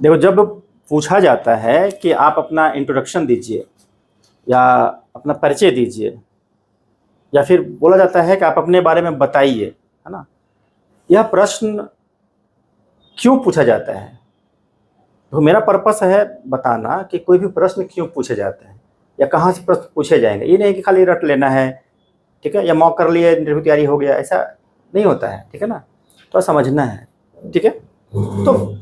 देखो, जब पूछा जाता है कि आप अपना इंट्रोडक्शन दीजिए या अपना परिचय दीजिए, या फिर बोला जाता है कि आप अपने बारे में बताइए, है ना, यह प्रश्न क्यों पूछा जाता है? तो मेरा पर्पस है बताना कि कोई भी प्रश्न क्यों पूछे जाते हैं या कहाँ से प्रश्न पूछे जाएंगे। ये नहीं कि खाली रट लेना है, ठीक है, या मॉक कर लिए, इंटरव्यू तैयारी हो गया, ऐसा नहीं होता है, ठीक है ना। तो समझना है, ठीक है। तो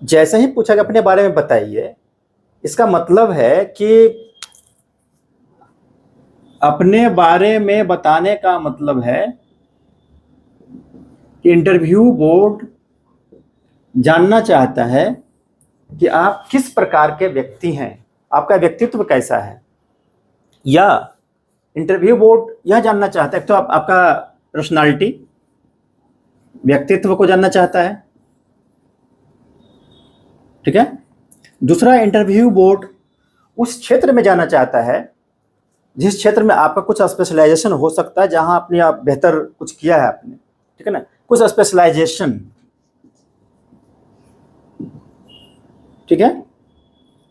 जैसे ही पूछा कि अपने बारे में बताइए, इसका मतलब है कि अपने बारे में बताने का मतलब है कि इंटरव्यू बोर्ड जानना चाहता है कि आप किस प्रकार के व्यक्ति हैं, आपका व्यक्तित्व कैसा है। या इंटरव्यू बोर्ड यह जानना चाहता है, तो आपका पर्सनालिटी, व्यक्तित्व को जानना चाहता है, ठीक है। दूसरा, इंटरव्यू बोर्ड उस क्षेत्र में जाना चाहता है जिस क्षेत्र में आपका कुछ स्पेशलाइजेशन हो सकता है, जहां आपने आप बेहतर कुछ किया है आपने, ठीक है ना, कुछ स्पेशलाइजेशन, ठीक है,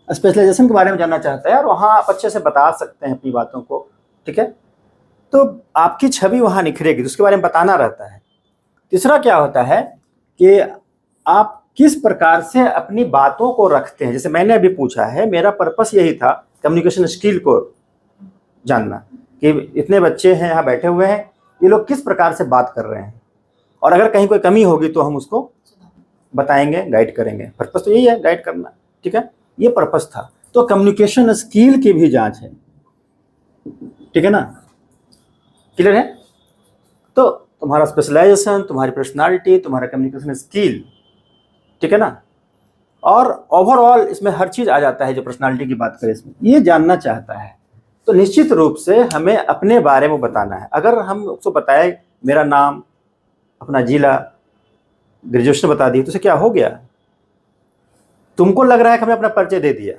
स्पेशलाइजेशन के बारे में जानना चाहता है और वहां आप अच्छे से बता सकते हैं अपनी बातों को, ठीक है। तो आपकी छवि वहां निखरेगी, तो उसके बारे में बताना रहता है। तीसरा क्या होता है कि आप किस प्रकार से अपनी बातों को रखते हैं। जैसे मैंने अभी पूछा है, मेरा पर्पस यही था कम्युनिकेशन स्किल को जानना कि इतने बच्चे हैं यहाँ बैठे हुए हैं, ये लोग किस प्रकार से बात कर रहे हैं, और अगर कहीं कोई कमी होगी तो हम उसको बताएंगे, गाइड करेंगे। पर्पस तो यही है, गाइड करना, ठीक है, ये पर्पस था। तो कम्युनिकेशन स्किल की भी जांच है, ठीक है ना, क्लियर है। तो तुम्हारा स्पेशलाइजेशन, तुम्हारी पर्सनालिटी, तुम्हारा कम्युनिकेशन स्किल, ठीक है ना, और ओवरऑल इसमें हर चीज आ जाता है जो पर्सनालिटी की बात करें, इसमें ये जानना चाहता है। तो निश्चित रूप से हमें अपने बारे में बताना है। अगर हम उसको बताए मेरा नाम, अपना जिला, ग्रेजुएशन बता दी, तो उसे क्या हो गया? तुमको लग रहा है कि हमने अपना परिचय दे दिया।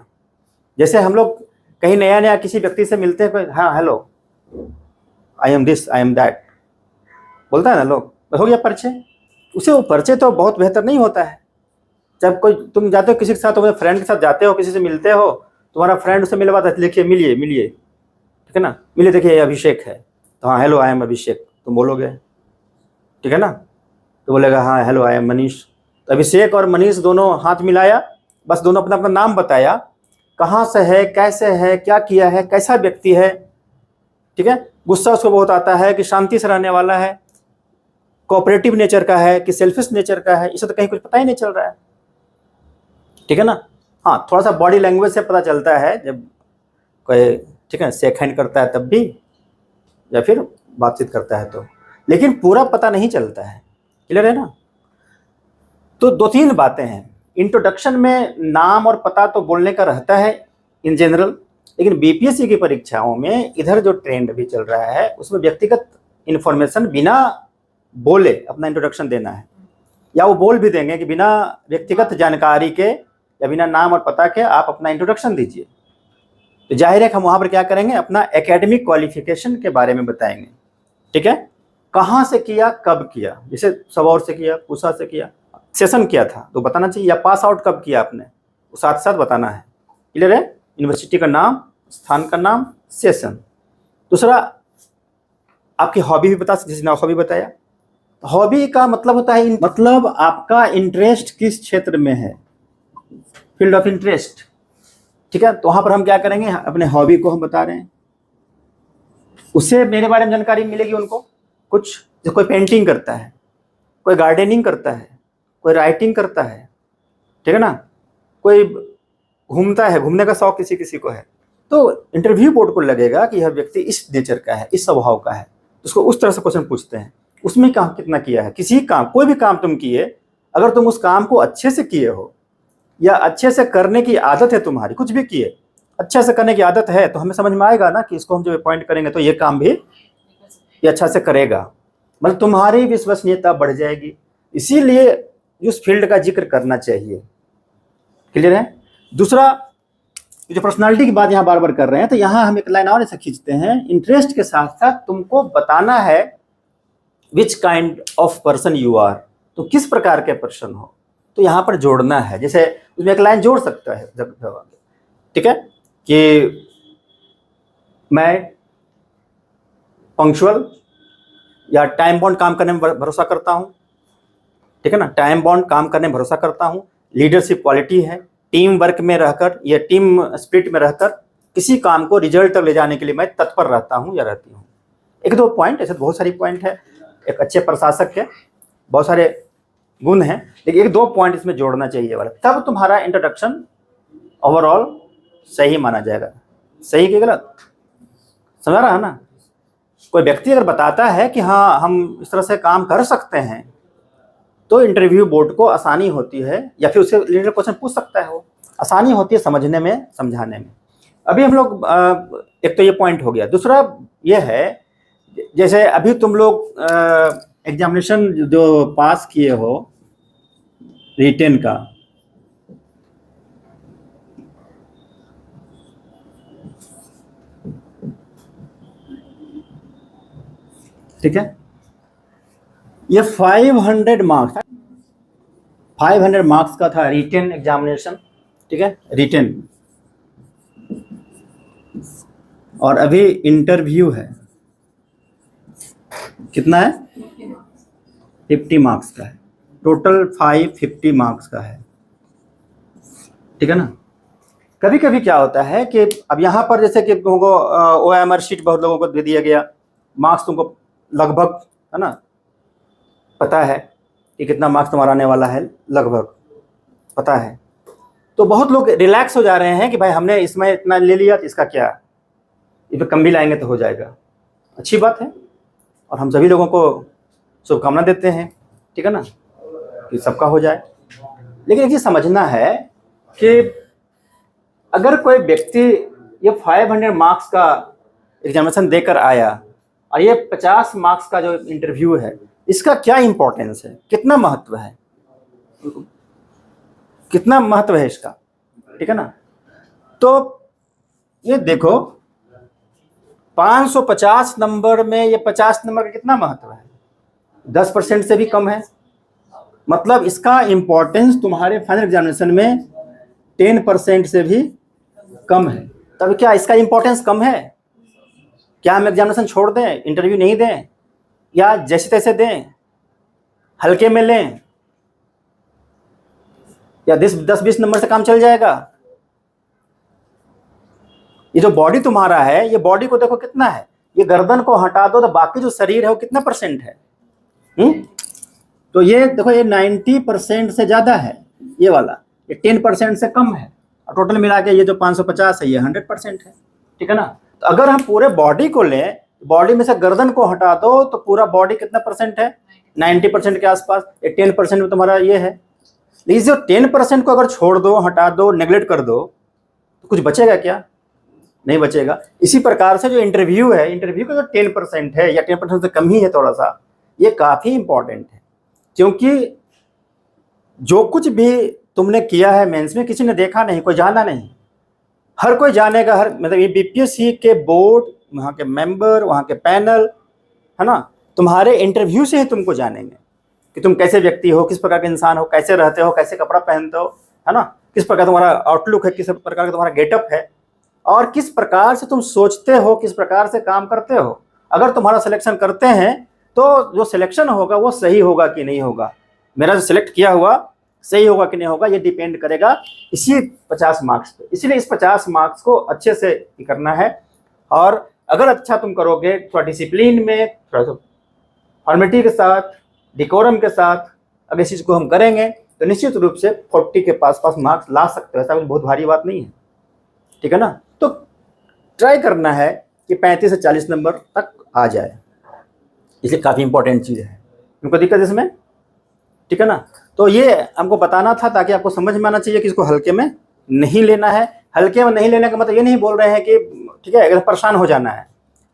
जैसे हम लोग कहीं नया नया किसी व्यक्ति से मिलते हैं, हाँ hello, I am this, I am that, बोलता है ना लोग, हो गया परिचय। उसे वो परिचय तो बहुत बेहतर नहीं होता है। जब कोई तुम जाते हो किसी के साथ, तुम्हारे फ्रेंड के साथ जाते हो, किसी से मिलते हो, तुम्हारा फ्रेंड उससे मिलवा था, लिखिए मिलिए मिलिए, ठीक है ना, मिलिए, देखिए ये अभिषेक है, तो हाँ हेलो आई एम अभिषेक, तुम बोलोगे, ठीक है ना। तो बोलेगा हाँ हेलो आई एम मनीष। तो अभिषेक और मनीष दोनों हाथ मिलाया, बस दोनों अपना अपना नाम बताया, कहाँ से है, कैसे है, क्या किया है, कैसा व्यक्ति है, ठीक है। गुस्सा उसको बहुत आता है कि शांति से रहने वाला है, कोऑपरेटिव नेचर का है कि सेल्फिश नेचर का है, इसे तो कहीं कुछ पता ही नहीं चल रहा है, ठीक है ना। हाँ, थोड़ा सा बॉडी लैंग्वेज से पता चलता है, जब कोई, ठीक है, शेक हैंड करता है तब भी, या फिर बातचीत करता है तो, लेकिन पूरा पता नहीं चलता है, क्लियर है ना। तो दो तीन बातें हैं। इंट्रोडक्शन में नाम और पता तो बोलने का रहता है इन जनरल, लेकिन बीपीएससी की परीक्षाओं में इधर जो ट्रेंड भी चल रहा है उसमें व्यक्तिगत इन्फॉर्मेशन बिना बोले अपना इंट्रोडक्शन देना है, या वो बोल भी देंगे कि बिना व्यक्तिगत जानकारी के या बिना नाम और पता के आप अपना इंट्रोडक्शन दीजिए। तो जाहिर है हम वहाँ पर क्या करेंगे, अपना एकेडमिक क्वालिफिकेशन के बारे में बताएंगे, ठीक है, कहाँ से किया, कब किया, जैसे सबौर से किया, पूसा से किया, सेशन किया था तो बताना चाहिए, या पास आउट कब किया आपने, वो साथ साथ बताना है, क्लियर है। यूनिवर्सिटी का नाम, स्थान का नाम, सेशन। दूसरा, आपकी हॉबी भी बता, जैसे हॉबी बताया, हॉबी का मतलब होता है मतलब आपका इंटरेस्ट किस क्षेत्र में है, फील्ड ऑफ इंटरेस्ट, ठीक है। तो वहां पर हम क्या करेंगे, अपने हॉबी को हम बता रहे हैं, उससे मेरे बारे में जानकारी मिलेगी उनको कुछ। जो कोई पेंटिंग करता है, कोई गार्डनिंग करता है, कोई राइटिंग करता है, ठीक है ना, कोई घूमता है, घूमने का शौक किसी किसी को है, तो इंटरव्यू बोर्ड को लगेगा कि यह व्यक्ति इस नेचर का है, इस स्वभाव का है, उसको उस तरह से क्वेश्चन पूछते हैं। उसमें काम कितना किया है, किसी काम, कोई भी काम तुम किए, अगर तुम उस काम को अच्छे से किए हो या अच्छे से करने की आदत है तुम्हारी, कुछ भी किए अच्छे से करने की आदत है, तो हमें समझ में आएगा ना कि इसको हम जब अपॉइंट करेंगे तो ये काम भी ये अच्छा से करेगा, मतलब तुम्हारी विश्वसनीयता बढ़ जाएगी। इसीलिए उस फील्ड का जिक्र करना चाहिए, क्लियर है। दूसरा, जो पर्सनालिटी की बात यहाँ बार बार कर रहे हैं, तो यहाँ हम एक लाइन और ऐसा खींचते हैं, इंटरेस्ट के साथ साथ तुमको बताना है which kind of person you are, तो किस प्रकार के पर्सन हो, तो यहाँ पर जोड़ना है। जैसे उसमें एक लाइन जोड़ सकता है ठीक है, कि मैं पंक्चुअल या टाइम बाउंड काम करने में भरोसा करता हूँ, ठीक है ना, टाइम बाउंड काम करने में भरोसा करता हूँ, लीडरशिप क्वालिटी है, टीम वर्क में रहकर या टीम स्पिरिट में रहकर किसी काम को रिजल्ट तक ले जाने के लिए मैं तत्पर रहता हूँ या रहती हूँ। एक दो पॉइंट, ऐसे बहुत सारी पॉइंट है, एक अच्छे प्रशासक के बहुत सारे गुण हैं, लेकिन एक दो पॉइंट इसमें जोड़ना चाहिए वाला, तब तुम्हारा इंट्रोडक्शन ओवरऑल सही माना जाएगा। सही कि गलत, समझ रहा है ना। कोई व्यक्ति अगर बताता है कि हाँ हम इस तरह से काम कर सकते हैं, तो इंटरव्यू बोर्ड को आसानी होती है, या फिर उससे रिलेटेड क्वेश्चन पूछ सकता है, वो आसानी होती है समझने में, समझाने में। अभी हम लोग एक तो ये पॉइंट हो गया। दूसरा ये है, जैसे अभी तुम लोग एग्जामिनेशन जो पास किए हो रिटेन का, ठीक है, ये 500 मार्क्स का था रिटेन एग्जामिनेशन, ठीक है, रिटेन। और अभी इंटरव्यू है, कितना है, 50 मार्क्स का है, टोटल 550 मार्क्स का है, ठीक है ना। कभी कभी क्या होता है कि अब यहाँ पर जैसे कि तुमको OMR शीट बहुत लोगों को दे दिया गया, मार्क्स तुमको लगभग, है ना, पता है कि कितना मार्क्स तुम्हारा आने वाला है, लगभग पता है, तो बहुत लोग रिलैक्स हो जा रहे हैं कि भाई हमने इसमें इतना ले लिया तो इसका क्या, इस पर कम भी लाएंगे तो हो जाएगा। अच्छी बात है, और हम सभी लोगों को शुभकामना देते हैं, ठीक है ना, कि सबका हो जाए। लेकिन एक चीज़ समझना है कि अगर कोई व्यक्ति ये 500 मार्क्स का एग्जामिनेशन देकर आया और ये 50 मार्क्स का जो इंटरव्यू है, इसका क्या इंपॉर्टेंस है, कितना महत्व है, कितना महत्व है इसका, ठीक है ना। तो ये देखो 550 नंबर में ये 50 नंबर का कितना महत्व है, 10% से भी कम है। मतलब इसका इंपॉर्टेंस तुम्हारे फाइनल एग्जामिनेशन में 10% से भी कम है। तब क्या इसका इंपॉर्टेंस कम है? क्या हम एग्जामिनेशन छोड़ दें, इंटरव्यू नहीं दें, या जैसे तैसे दें, हल्के में लें, या 10-20 नंबर से काम चल जाएगा? ये जो बॉडी तुम्हारा है, ये बॉडी को देखो कितना है, ये गर्दन को हटा दो तो बाकी जो शरीर है वो कितना परसेंट है? तो ये देखो ये 90% से ज्यादा है, ये वाला ये 10% से कम है, और टोटल मिला के ये जो 550 है ये 100% है, ठीक है ना। तो अगर हम पूरे बॉडी को लें, बॉडी में से गर्दन को हटा दो तो पूरा बॉडी कितना परसेंट है, 90% के आसपास। ये 10% में तुम्हारा ये है। लेकिन जो 10% को अगर छोड़ दो, हटा दो, नेग्लेक्ट कर दो, तो कुछ बचेगा क्या? नहीं बचेगा। इसी प्रकार से जो इंटरव्यू है, इंटरव्यू का जो 10% है या 10% से कम ही है थोड़ा सा, ये काफ़ी इंपॉर्टेंट है, क्योंकि जो कुछ भी तुमने किया है मेंस में किसी ने देखा नहीं, कोई जाना नहीं। हर कोई जानेगा, हर मतलब ये BPSC के बोर्ड, वहाँ के मेंबर, वहाँ के पैनल, है ना, तुम्हारे इंटरव्यू से ही तुमको जानेंगे कि तुम कैसे व्यक्ति हो, किस प्रकार के इंसान हो, कैसे रहते हो, कैसे कपड़ा पहनते हो, है ना, किस प्रकार तुम्हारा आउटलुक है, किस प्रकार का तुम्हारा गेटअप है, और किस प्रकार से तुम सोचते हो, किस प्रकार से काम करते हो। अगर तुम्हारा सिलेक्शन करते हैं तो जो सिलेक्शन होगा वो सही होगा कि नहीं होगा, मेरा जो सिलेक्ट किया हुआ सही होगा कि नहीं होगा, ये डिपेंड करेगा इसी 50 मार्क्स पे। इसलिए इस 50 मार्क्स को अच्छे से करना है, और अगर अच्छा तुम करोगे, थोड़ा डिसिप्लिन में, थोड़ा फॉर्मेलिटी के साथ, डिकोरम के साथ अगर इस चीज़ को हम करेंगे तो निश्चित रूप से 40 के पास मार्क्स ला सकते हो। ऐसा कुछ बहुत भारी बात नहीं है, ठीक है ना। तो ट्राई करना है कि 35 से 40 नंबर तक आ जाए, इसलिए काफ़ी इंपॉर्टेंट चीज़ है। उनको दिक्कत इसमें, ठीक है ना। तो ये हमको बताना था ताकि आपको समझ में आना चाहिए कि इसको हल्के में नहीं लेना है। हल्के में नहीं लेने का मतलब ये नहीं बोल रहे हैं कि ठीक है अगर परेशान हो जाना है।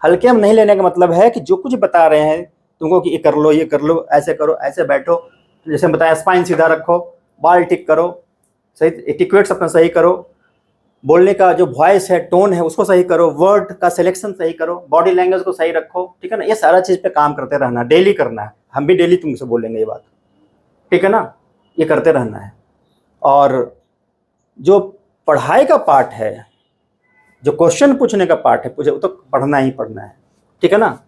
हल्के में नहीं लेने का मतलब है कि जो कुछ बता रहे हैं तुमको कि ये कर लो, ये कर लो, ऐसे करो, ऐसे बैठो, जैसे बताया स्पाइन सीधा रखो, बाल टिक करो, सही एटिक्वेट्स अपना सही करो, बोलने का जो वॉइस है, टोन है, उसको सही करो, वर्ड का सिलेक्शन सही करो, बॉडी लैंग्वेज को सही रखो, ठीक है ना। ये सारा चीज़ पे काम करते रहना, डेली करना है। हम भी डेली तुमसे बोलेंगे ये बात, ठीक है ना। ये करते रहना है। और जो पढ़ाई का पार्ट है, जो क्वेश्चन पूछने का पार्ट है, वो तो पढ़ना ही पढ़ना है, ठीक है ना।